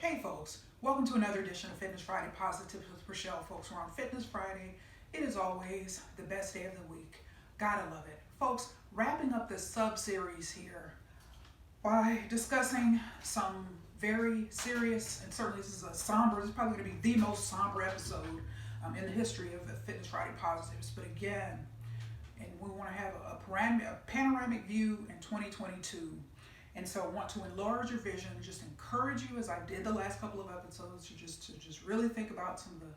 Hey folks, welcome to another edition of Fitness Friday Positive with Rachelle. Folks, we're on Fitness Friday. It is always the best day of the week. Gotta love it. Folks, wrapping up this sub-series here by discussing some very serious, and certainly this is probably going to be the most somber episode in the history of the Fitness Friday Positives. But again, and we want to have a panoramic view in 2022. And so I want to enlarge your vision, just encourage you, as I did the last couple of episodes, to just really think about some of the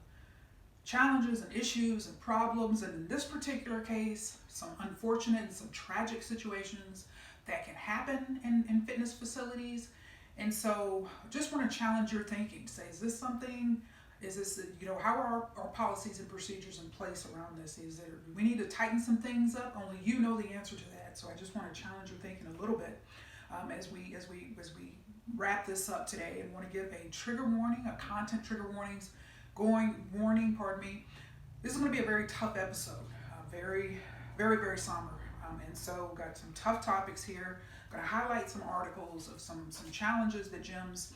challenges and issues and problems, and in this particular case, some unfortunate and some tragic situations that can happen in fitness facilities. And so just want to challenge your thinking. Say, is this, how are our policies and procedures in place around this? We need to tighten some things up? Only you know the answer to that. So I just want to challenge your thinking a little bit. As we wrap this up today, and want to give a trigger warning, a content trigger warning. This is going to be a very tough episode, very, very, very somber, and so got some tough topics here. Going to highlight some articles of some challenges that gyms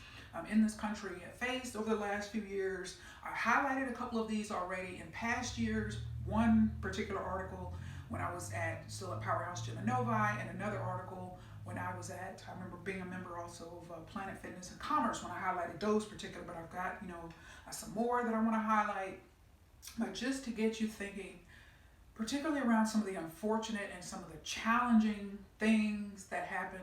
in this country have faced over the last few years. I highlighted a couple of these already in past years. One particular article when I was still at Powerhouse Gym in Novi, and another article when I remember being a member also of Planet Fitness and Commerce when I highlighted those particular, but I've got, some more that I want to highlight, but just to get you thinking, particularly around some of the unfortunate and some of the challenging things that happen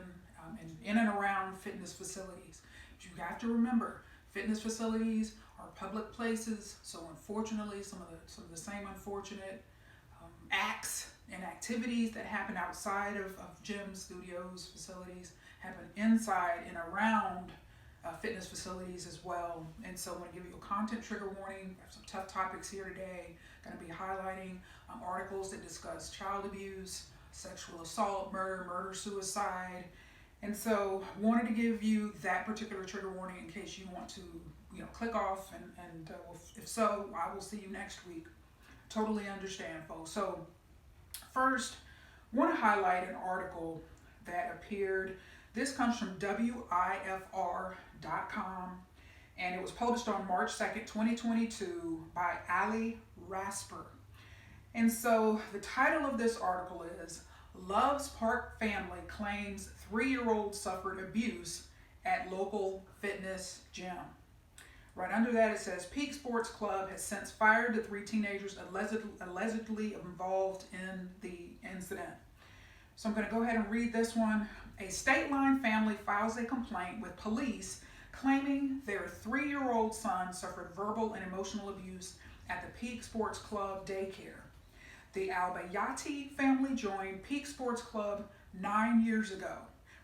in and around fitness facilities. But you have to remember, fitness facilities are public places, so unfortunately, some of the same unfortunate acts and activities that happen outside of gyms, studios, facilities happen inside and around fitness facilities as well. And so I want to give you a content trigger warning. There's some tough topics here today. Going to be highlighting articles that discuss child abuse, sexual assault, murder, suicide. And so wanted to give you that particular trigger warning in case you want to click off, and if so, I will see you next week. Totally understand, folks. So first, want to highlight an article that appeared. This comes from WIFR.com, and it was published on March 2nd, 2022 by Ali Rasper. And so the title of this article is Loves Park Family Claims 3-Year-Old Suffered Abuse at Local Fitness Gym. Right under that it says, Peak Sports Club has since fired the 3 teenagers allegedly involved in the incident. So I'm going to go ahead and read this one. A State Line family files a complaint with police claiming their 3-year-old son suffered verbal and emotional abuse at the Peak Sports Club daycare. The Albayati family joined Peak Sports Club 9 years ago.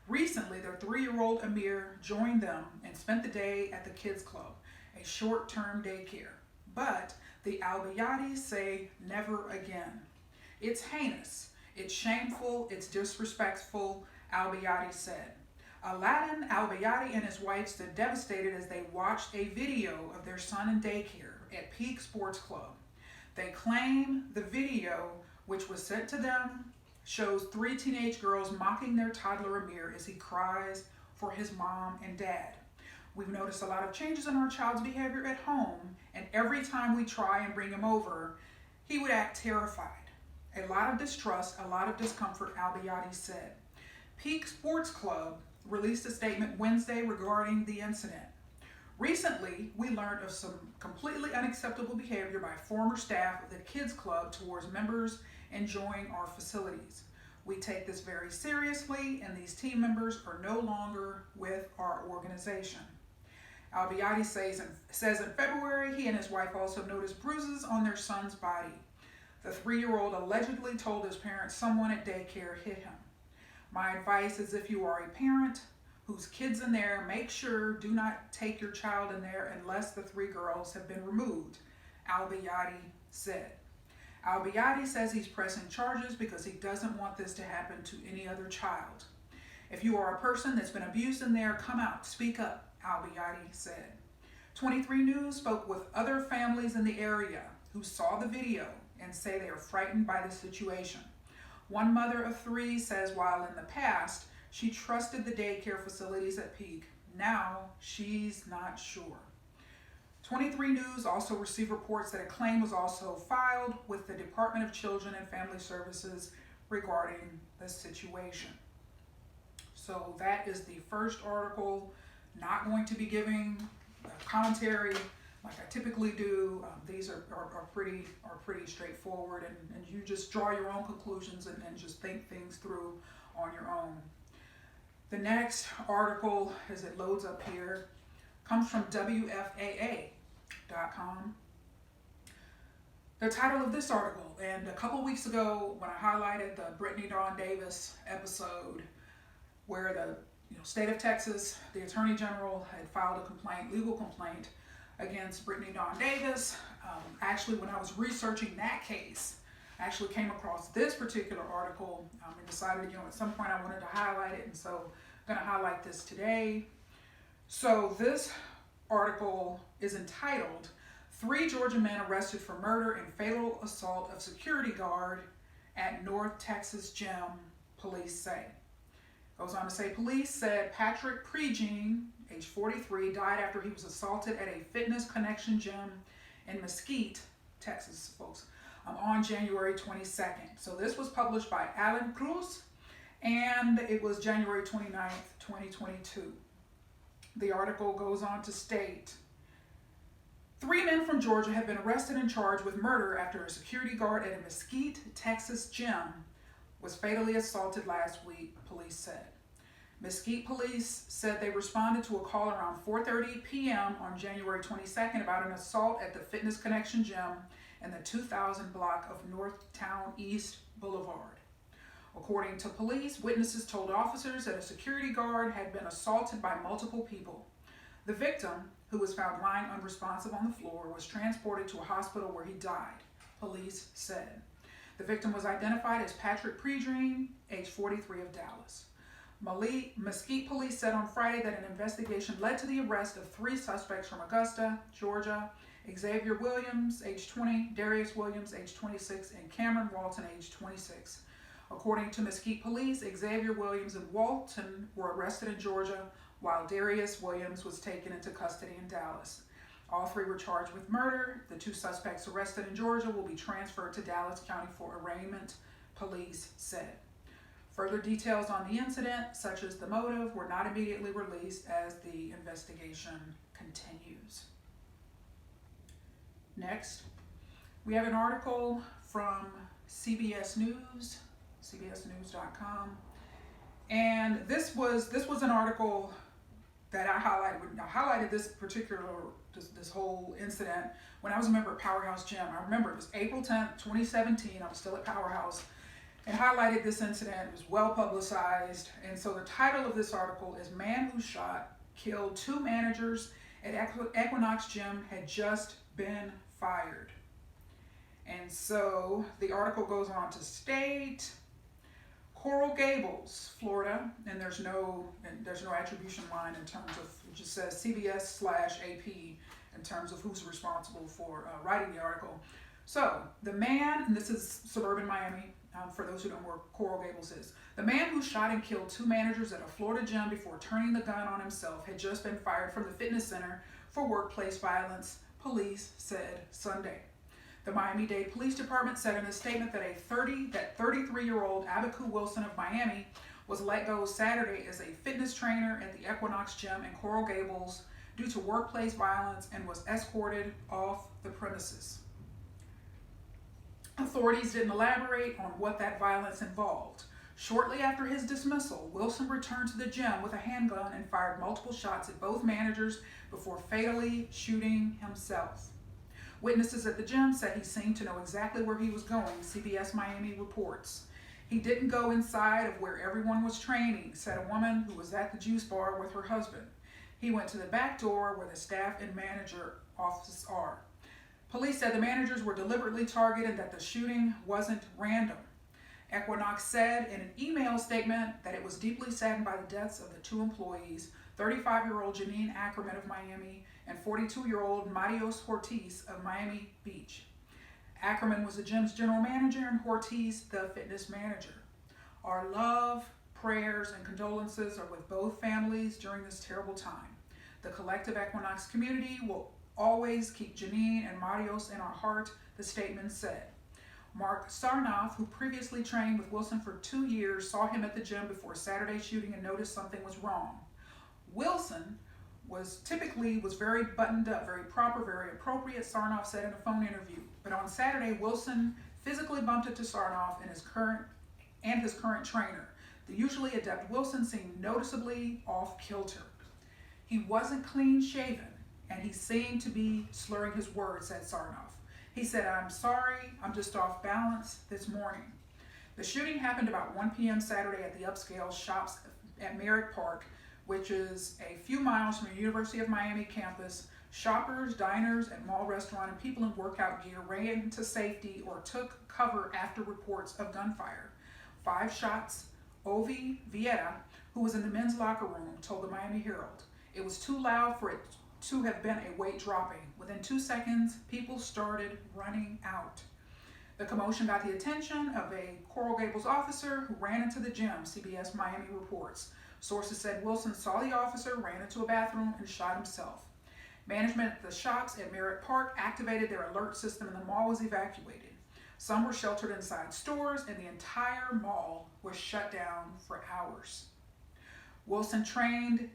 Recently, their 3-year-old Amir joined them and spent the day at the kids club, a short-term daycare. But the Albayatis say never again. It's heinous, it's shameful, it's disrespectful, Albayati said. Aladdin Albayati and his wife stood devastated as they watched a video of their son in daycare at Peak Sports Club. They claim the video, which was sent to them, shows 3 teenage girls mocking their toddler Amir as he cries for his mom and dad. We've noticed a lot of changes in our child's behavior at home, and every time we try and bring him over, he would act terrified. A lot of distrust, a lot of discomfort, Albayati said. Peak Sports Club released a statement Wednesday regarding the incident. Recently, we learned of some completely unacceptable behavior by former staff of the kids club towards members enjoying our facilities. We take this very seriously, and these team members are no longer with our organization. Albayati says in February he and his wife also noticed bruises on their son's body. The 3-year-old allegedly told his parents someone at daycare hit him. My advice is, if you are a parent whose kid's in there, make sure do not take your child in there unless the 3 girls have been removed, Albayati said. Albayati says he's pressing charges because he doesn't want this to happen to any other child. If you are a person that's been abused in there, come out, speak up, Albayati said. 23 News spoke with other families in the area who saw the video and say they are frightened by the situation. One mother of 3 says while in the past she trusted the daycare facilities at Peak, Now she's not sure. 23 News also received reports that a claim was also filed with the Department of Children and Family Services regarding the situation. So that is the first article. Not going to be giving commentary like I typically do. These are pretty straightforward, and you just draw your own conclusions and just think things through on your own. The next article, as it loads up here, comes from WFAA.com. The title of this article, and a couple weeks ago when I highlighted the Brittany Dawn Davis episode, where the state of Texas, the Attorney General had filed a legal complaint against Brittany Dawn Davis. Actually, when I was researching that case, I actually came across this particular article and decided, at some point I wanted to highlight it, and so I'm going to highlight this today. So this article is entitled, 3 Georgia Men Arrested for Murder and Fatal Assault of Security Guard at North Texas Gym, Police Say. Goes on to say, police said Patrick Pregene, age 43, died after he was assaulted at a Fitness Connection gym in Mesquite, Texas, folks, on January 22nd. So this was published by Alan Cruz, and it was January 29th, 2022. The article goes on to state, 3 men from Georgia have been arrested and charged with murder after a security guard at a Mesquite, Texas gym was fatally assaulted last week, police said. Mesquite police said they responded to a call around 4:30 p.m. on January 22nd about an assault at the Fitness Connection gym in the 2000 block of Northtown East Boulevard. According to police, witnesses told officers that a security guard had been assaulted by multiple people. The victim, who was found lying unresponsive on the floor, was transported to a hospital where he died, police said. The victim was identified as Patrick Pregene, age 43, of Dallas. Mesquite police said on Friday that an investigation led to the arrest of 3 suspects from Augusta, Georgia: Xavier Williams, age 20, Darius Williams, age 26, and Cameron Walton, age 26. According to Mesquite police, Xavier Williams and Walton were arrested in Georgia, while Darius Williams was taken into custody in Dallas. All 3 were charged with murder. The 2 suspects arrested in Georgia will be transferred to Dallas County for arraignment, police said. Further details on the incident, such as the motive, were not immediately released as the investigation continues. Next, we have an article from CBS News, cbsnews.com, and this was an article that I highlighted this whole incident when I was a member at Powerhouse Gym. I remember it was April 10th, 2017. I was still at Powerhouse, and highlighted this incident. It was well publicized, and so the title of this article is "Man Who Shot, Killed 2 Managers at Equinox Gym Had Just Been Fired." And so the article goes on to state, Coral Gables, Florida, and there's no attribution line in terms of, it just says CBS/AP in terms of who's responsible for writing the article. So the man, and this is suburban Miami, for those who don't know where Coral Gables is. The man who shot and killed 2 managers at a Florida gym before turning the gun on himself had just been fired from the fitness center for workplace violence, police said Sunday. The Miami-Dade Police Department said in a statement that 33-year-old Abiku Wilson of Miami was let go Saturday as a fitness trainer at the Equinox Gym in Coral Gables due to workplace violence and was escorted off the premises. Authorities didn't elaborate on what that violence involved. Shortly after his dismissal, Wilson returned to the gym with a handgun and fired multiple shots at both managers before fatally shooting himself. Witnesses at the gym said he seemed to know exactly where he was going, CBS Miami reports. He didn't go inside of where everyone was training, said a woman who was at the juice bar with her husband. He went to the back door where the staff and manager offices are. Police said the managers were deliberately targeted and that the shooting wasn't random. Equinox said in an email statement that it was deeply saddened by the deaths of the 2 employees, 35-year-old Janine Ackerman of Miami and 42-year-old Marios Ortiz of Miami Beach. Ackerman was the gym's general manager and Ortiz the fitness manager. Our love, prayers and condolences are with both families during this terrible time. The collective Equinox community will always keep Janine and Marios in our heart, the statement said. Mark Sarnoff, who previously trained with Wilson for 2 years, saw him at the gym before Saturday's shooting and noticed something was wrong. Wilson was very buttoned up, very proper, very appropriate, Sarnoff said in a phone interview. But on Saturday, Wilson physically bumped into Sarnoff and his current trainer. The usually adept Wilson seemed noticeably off kilter. He wasn't clean shaven, and he seemed to be slurring his words, said Sarnoff. He said, "I'm sorry, I'm just off balance this morning." The shooting happened about 1 p.m. Saturday at the upscale Shops at Merritt Park, which is a few miles from the University of Miami campus. Shoppers, diners, and mall restaurant and people in workout gear ran into safety or took cover after reports of gunfire. 5 shots. Ovi Vieira, who was in the men's locker room, told the Miami Herald. It was too loud for it to have been a weight dropping. Within 2 seconds, people started running out. The commotion got the attention of a Coral Gables officer who ran into the gym, CBS Miami reports. Sources said Wilson saw the officer, ran into a bathroom, and shot himself. Management at the shops at Merritt Park activated their alert system and the mall was evacuated. Some were sheltered inside stores and the entire mall was shut down for hours. Wilson trained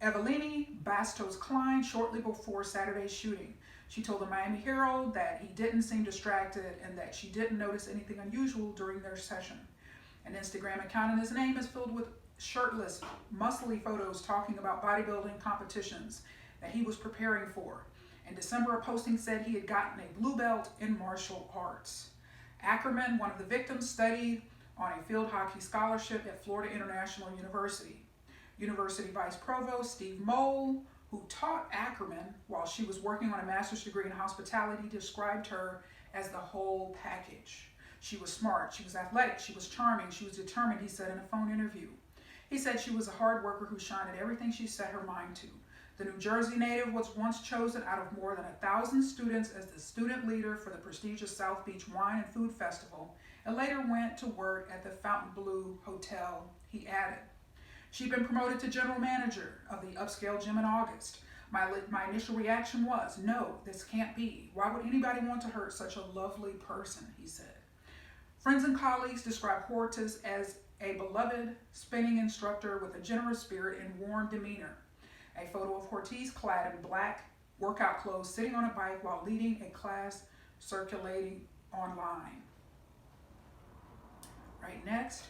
Evelini Bastos-Klein shortly before Saturday's shooting. She told the Miami Herald that he didn't seem distracted and that she didn't notice anything unusual during their session. An Instagram account in his name is filled with shirtless, muscly photos talking about bodybuilding competitions that he was preparing for. In December, a posting said he had gotten a blue belt in martial arts. Ackerman, one of the victims, studied on a field hockey scholarship at Florida International University. University Vice Provost Steve Mole, who taught Ackerman while she was working on a master's degree in hospitality, described her as the whole package. She was smart, she was athletic, she was charming, she was determined, he said in a phone interview. He said she was a hard worker who shined at everything she set her mind to. The New Jersey native was once chosen out of more than 1,000 students as the student leader for the prestigious South Beach Wine and Food Festival, and later went to work at the Fontainebleau Hotel, he added. She'd been promoted to general manager of the upscale gym in August. My initial reaction was, no, this can't be. Why would anybody want to hurt such a lovely person, he said. Friends and colleagues described Hortis as a beloved spinning instructor with a generous spirit and warm demeanor. A photo of Ortiz clad in black workout clothes sitting on a bike while leading a class circulating online. Right, next,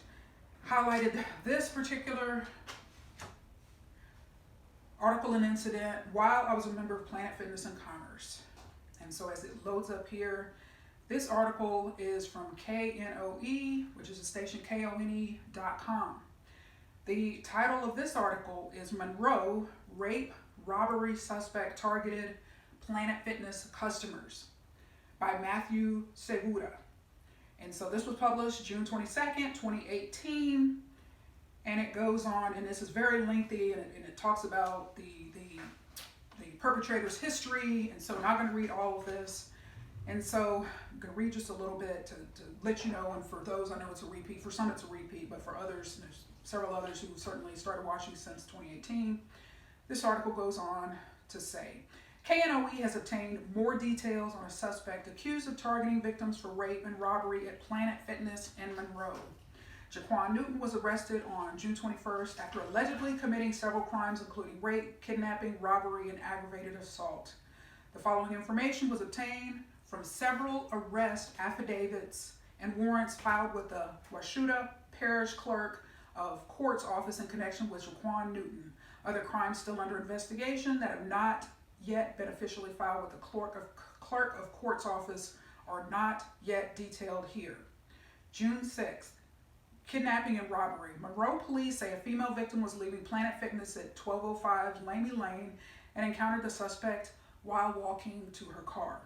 highlighted this particular article and incident while I was a member of Planet Fitness and Commerce. And so as it loads up here, this article is from KNOE, which is a station KONE.com. The title of this article is Monroe, Rape, Robbery Suspect Targeted Planet Fitness Customers by Matthew Segura. And so this was published June 22nd, 2018. And it goes on, and this is very lengthy, and it talks about the perpetrator's history. And so I'm not going to read all of this. And so I'm going to read just a little bit to let you know, and for those, I know it's a repeat. For some it's a repeat, but for others, there's several others who certainly started watching since 2018. This article goes on to say, KNOE has obtained more details on a suspect accused of targeting victims for rape and robbery at Planet Fitness in Monroe. Jaquan Newton was arrested on June 21st after allegedly committing several crimes including rape, kidnapping, robbery, and aggravated assault. The following information was obtained from several arrest affidavits and warrants filed with the Washouta Parish Clerk of Court's office in connection with Jaquan Newton. Other crimes still under investigation that have not yet been officially filed with the Clerk of Court's office are not yet detailed here. June 6th, kidnapping and robbery. Monroe police say a female victim was leaving Planet Fitness at 1205 Lamy Lane and encountered the suspect while walking to her car.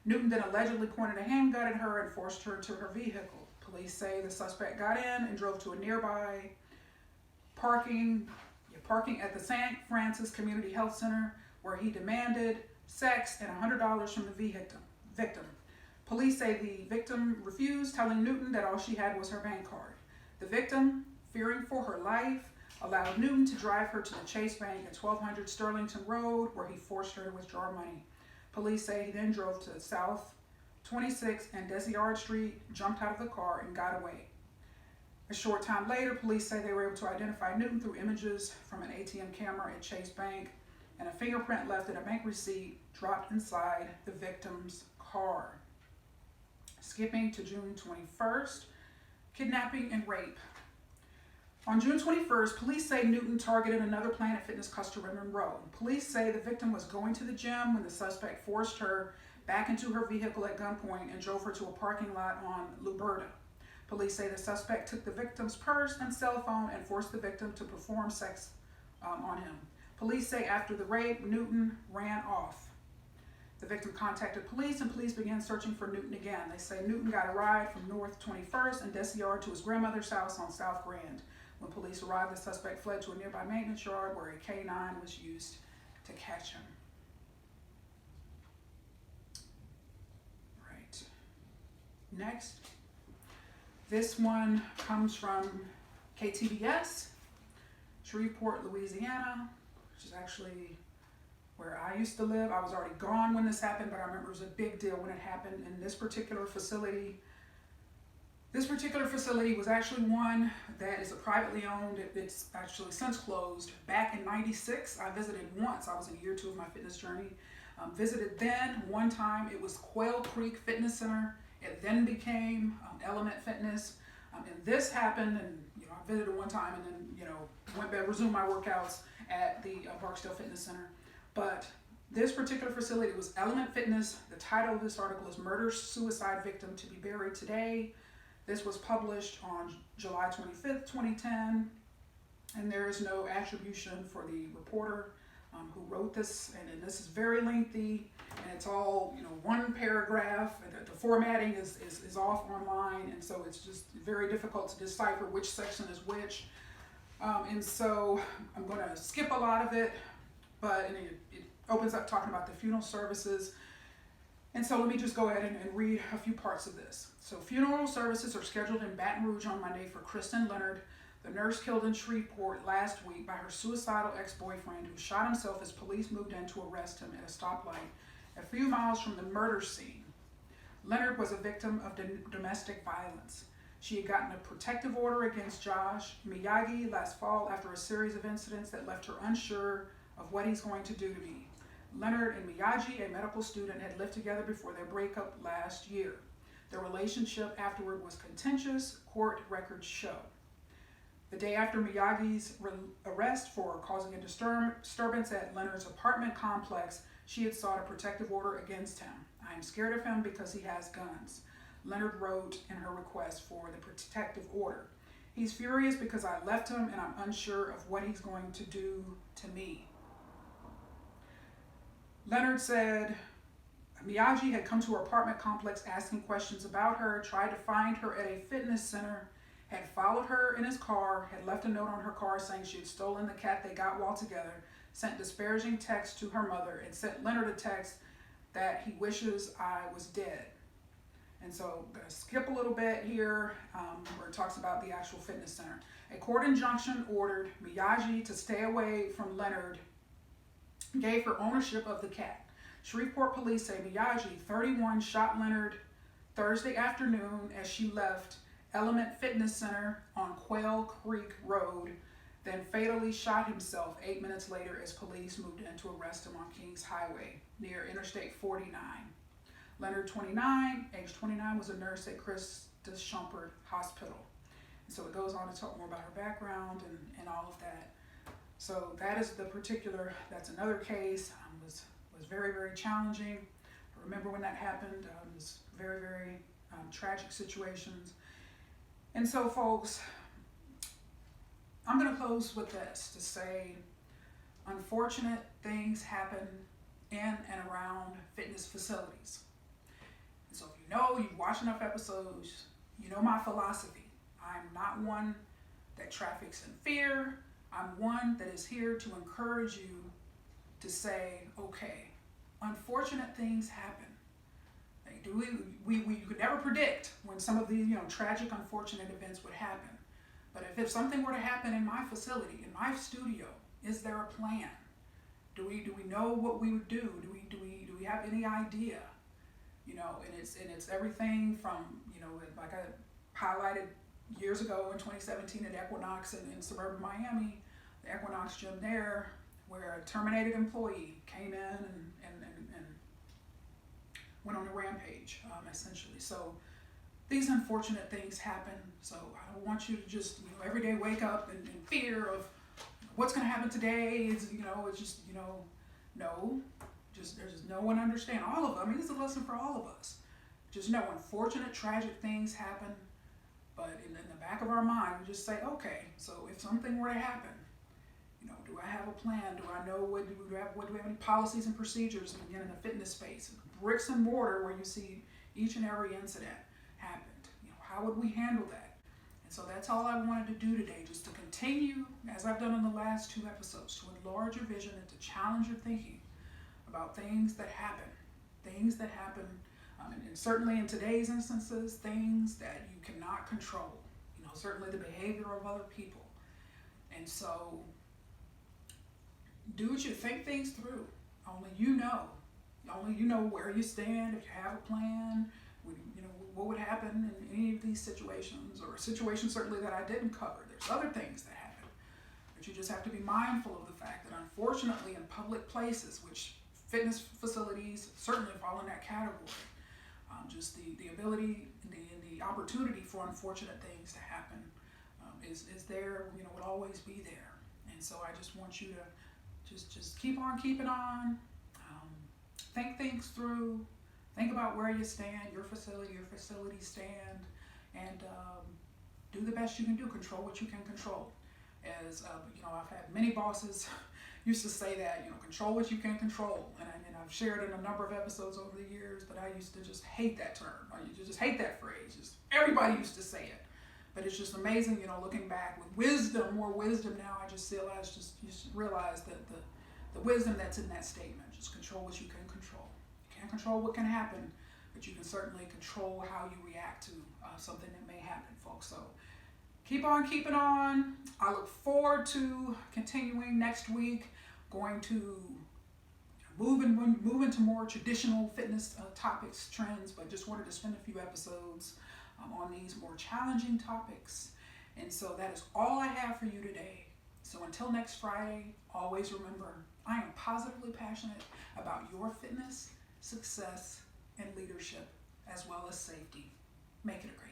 Newton then allegedly pointed a handgun at her and forced her into her vehicle. Police say the suspect got in and drove to a nearby parking at the St. Francis Community Health Center, where he demanded sex and $100 from the victim. Police say the victim refused, telling Newton that all she had was her bank card. The victim, fearing for her life, allowed Newton to drive her to the Chase Bank at 1200 Sterlington Road, where he forced her to withdraw money. Police say he then drove to South 26 and Desiard Street, jumped out of the car, and got away. A short time later, police say they were able to identify Newton through images from an ATM camera at Chase Bank and a fingerprint left in a bank receipt dropped inside the victim's car. Skipping to June 21st, kidnapping and rape. On June 21st, police say Newton targeted another Planet Fitness customer in Monroe. Police say the victim was going to the gym when the suspect forced her back into her vehicle at gunpoint and drove her to a parking lot on Luberta. Police say the suspect took the victim's purse and cell phone and forced the victim to perform sex on him. Police say after the rape, Newton ran off. The victim contacted police and police began searching for Newton again. They say Newton got a ride from North 21st and Desiard to his grandmother's house on South Grand. When police arrived, the suspect fled to a nearby maintenance yard where a K-9 was used to catch him. Right. Next. This one comes from KTBS, Shreveport, Louisiana, which is actually where I used to live. I was already gone when this happened, but I remember it was a big deal when it happened in this particular facility. This particular facility was actually one that is a privately owned. It's actually since closed. Back in '96, I visited once. I was in year 2 of my fitness journey. Visited then one time. It was Quail Creek Fitness Center. It then became Element Fitness. And this happened, and I visited one time, and then went back, resumed my workouts at the Barksdale Fitness Center. But this particular facility was Element Fitness. The title of this article is "Murder-Suicide Victim to be Buried Today." This was published on July 25th, 2010, and there is no attribution for the reporter who wrote this, and this is very lengthy, and it's all one paragraph. The formatting is off online, and so it's just very difficult to decipher which section is which. And so I'm going to skip a lot of it, but it opens up talking about the funeral services. And so let me just go ahead and read a few parts of this. So funeral services are scheduled in Baton Rouge on Monday for Kristen Leonard, the nurse killed in Shreveport last week by her suicidal ex-boyfriend who shot himself as police moved in to arrest him at a stoplight a few miles from the murder scene. Leonard was a victim of domestic violence. She had gotten a protective order against Josh Miyagi last fall after a series of incidents that left her unsure of what he's going to do to me. Leonard and Miyagi, a medical student, had lived together before their breakup last year. Their relationship afterward was contentious, court records show. The day after Miyagi's arrest for causing a disturbance at Leonard's apartment complex, she had sought a protective order against him. "I am scared of him because he has guns," Leonard wrote in her request for the protective order. "He's furious because I left him and I'm unsure of what he's going to do to me." Leonard said Miyagi had come to her apartment complex asking questions about her, tried to find her at a fitness center, had followed her in his car, had left a note on her car saying she had stolen the cat they got while together, sent disparaging texts to her mother, and sent Leonard a text that he wishes I was dead. And so I'm going to skip a little bit here where it talks about the actual fitness center. A court injunction ordered Miyagi to stay away from Leonard, gave her ownership of the cat. Shreveport police say Miyagi, 31, shot Leonard Thursday afternoon as she left Element Fitness Center on Quail Creek Road, then fatally shot himself 8 minutes later as police moved in to arrest him on Kings Highway near Interstate 49. Leonard, 29, age 29, was a nurse at Christus Schumpert Hospital. And so it goes on to talk more about her background and all of that. So that is that's another case. Was very, very challenging. I remember when that happened. It was very, very tragic situations. And so, folks, I'm going to close with this to say unfortunate things happen in and around fitness facilities. And so if you've watched enough episodes, you know my philosophy. I'm not one that traffics in fear. I'm one that is here to encourage you to say, okay, unfortunate things happen. We could never predict when some of these tragic, unfortunate events would happen. But if something were to happen in my facility, in my studio, is there a plan? Do we know what we would do? Do we have any idea? You know, and it's everything from, you know, like I highlighted years ago in 2017 at Equinox in suburban Miami, the Equinox gym there, where a terminated employee came in and went on a rampage, essentially. So these unfortunate things happen. So I don't want you to just, you know, every day wake up in fear of what's going to happen today. It's, you know, it's just, you know, no, just there's just no one understand. All of them. I mean, it's a lesson for all of us. Just know unfortunate, tragic things happen. But in the back of our mind, we just say, okay, so if something were to happen, you know, do I have a plan? Do I know do we have any policies and procedures, again, in the fitness space, bricks and mortar, where you see each and every incident happened? You know, how would we handle that? And so that's all I wanted to do today, just to continue, as I've done in the last 2 episodes, to enlarge your vision and to challenge your thinking about things that happen, and certainly in today's instances, things that you cannot control. You know, certainly the behavior of other people. And so, do what you think things through. Only you know where you stand. If you have a plan, you know what would happen in any of these situations, or a situation certainly that I didn't cover. There's other things that happen, but you just have to be mindful of the fact that unfortunately in public places, which fitness facilities certainly fall in that category, just the ability and the opportunity for unfortunate things to happen is there, you know, would always be there. And so I just want you to just keep on keeping on, think things through, think about where you stand, your facility stand, and do the best you can do. Control what you can control. As you know, I've had many bosses used to say that, you know, control what you can control, and I've shared in a number of episodes over the years, but I used to just hate that term. I used to just hate that phrase. Just everybody used to say it, but it's just amazing, you know, looking back with more wisdom now. I just realize that the wisdom that's in that statement. Just control what you can control. You can't control what can happen, but you can certainly control how you react to something that may happen, folks. So keep on keeping on. I look forward to continuing next week. Going to move into more traditional fitness topics, trends, but just wanted to spend a few episodes on these more challenging topics. And so that is all I have for you today. So until next Friday, always remember, I am positively passionate about your fitness, success, and leadership, as well as safety. Make it a great